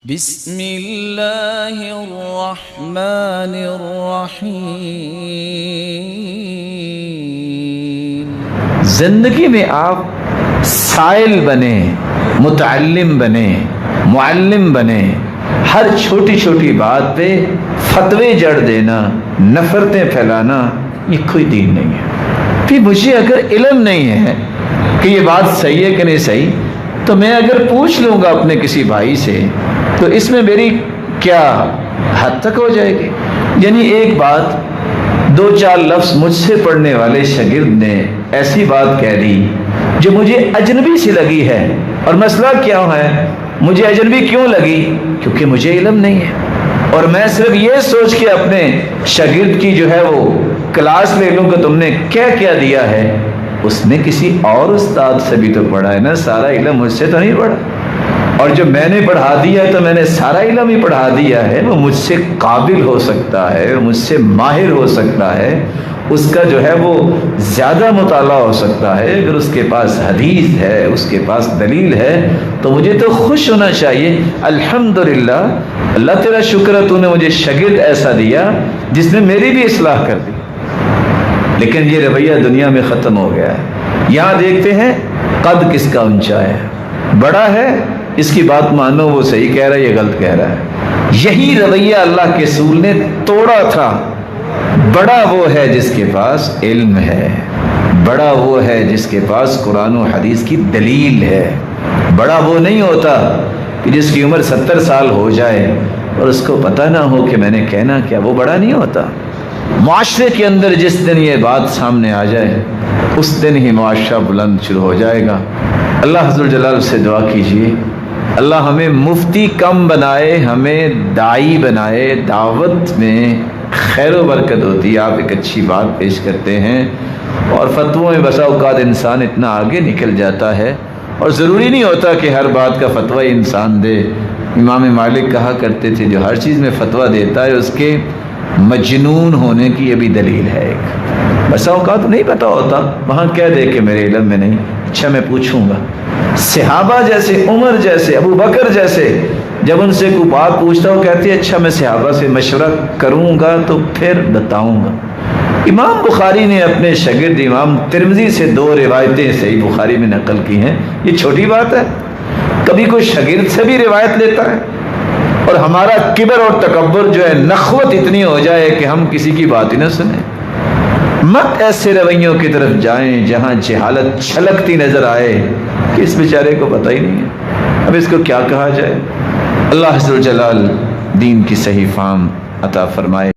بسم اللہ الرحمن الرحیم۔ زندگی میں آپ سائل بنے، متعلم بنے، معلم بنے، ہر چھوٹی چھوٹی بات پہ فتوے جڑ دینا، نفرتیں پھیلانا، یہ کوئی دین نہیں ہے۔ پھر مجھے اگر علم نہیں ہے کہ یہ بات صحیح ہے کہ نہیں صحیح، تو میں اگر پوچھ لوں گا اپنے کسی بھائی سے تو اس میں میری کیا حد تک ہو جائے گی؟ یعنی ایک بات دو چار لفظ مجھ سے پڑھنے والے شاگرد نے ایسی بات کہہ دی جو مجھے اجنبی سی لگی ہے، اور مسئلہ کیا ہے، مجھے اجنبی کیوں لگی؟ کیونکہ مجھے علم نہیں ہے، اور میں صرف یہ سوچ کے اپنے شاگرد کی جو ہے وہ کلاس لے لوں کہ تم نے کیا کیا دیا ہے۔ اس نے کسی اور استاد سے بھی تو پڑھا ہے نا، سارا علم مجھ سے تو نہیں پڑھا، اور جو میں نے پڑھا دیا ہے تو میں نے سارا علم ہی پڑھا دیا ہے۔ وہ مجھ سے قابل ہو سکتا ہے، مجھ سے ماہر ہو سکتا ہے، اس کا جو ہے وہ زیادہ مطالعہ ہو سکتا ہے، اگر اس کے پاس حدیث ہے، اس کے پاس دلیل ہے، تو مجھے تو خوش ہونا چاہیے۔ الحمدللہ، اللہ تیرا شکر ہے تو نے مجھے شاگرد ایسا دیا جس نے میری بھی اصلاح کر دی۔ لیکن یہ رویہ دنیا میں ختم ہو گیا ہے۔ یہاں دیکھتے ہیں قد کس کا اونچا ہے، بڑا ہے، اس کی بات مانو، وہ صحیح کہہ رہا ہے، یہ غلط کہہ رہا ہے۔ یہی رویہ اللہ کے رسول نے توڑا تھا۔ بڑا وہ ہے جس کے پاس علم ہے، بڑا وہ ہے جس کے پاس قرآن و حدیث کی دلیل ہے۔ بڑا وہ نہیں ہوتا کہ جس کی عمر 70 سال ہو جائے اور اس کو پتہ نہ ہو کہ میں نے کہنا کیا، وہ بڑا نہیں ہوتا۔ معاشرے کے اندر جس دن یہ بات سامنے آ جائے اس دن ہی معاشرہ بلند شروع ہو جائے گا۔ اللہ حضر جلال سے دعا کیجیے، اللہ ہمیں مفتی کم بنائے، ہمیں داعی بنائے۔ دعوت میں خیر و برکت ہوتی ہے، آپ ایک اچھی بات پیش کرتے ہیں، اور فتووں میں بسا اوقات انسان اتنا آگے نکل جاتا ہے، اور ضروری نہیں ہوتا کہ ہر بات کا فتویٰ انسان دے۔ امام مالک کہا کرتے تھے جو ہر چیز میں فتویٰ دیتا ہے اس کے مجنون ہونے کی یہ بھی دلیل ہے ایک۔ بسا اوقات نہیں پتہ ہوتا، وہاں کہہ دے کہ میرے علم میں نہیں، اچھا میں پوچھوں گا۔ صحابہ جیسے، عمر جیسے، ابو بکر جیسے، جب ان سے کوئی بات پوچھتا وہ کہتے ہیں اچھا میں صحابہ سے مشورہ کروں گا تو پھر بتاؤں گا۔ امام بخاری نے اپنے شاگرد امام ترمذی سے 2 روایتیں صحیح بخاری میں نقل کی ہیں، یہ چھوٹی بات ہے؟ کبھی کوئی شاگرد سے بھی روایت لیتا ہے؟ اور ہمارا کبر اور تکبر جو ہے، نخوت اتنی ہو جائے کہ ہم کسی کی بات ہی نہ سنیں۔ مت ایسے رویوں کی طرف جائیں جہاں جہالت چھلکتی نظر آئے کہ اس بیچارے کو پتہ ہی نہیں ہے، اب اس کو کیا کہا جائے۔ اللہ عز و جلال دین کی صحیح فہم عطا فرمائے۔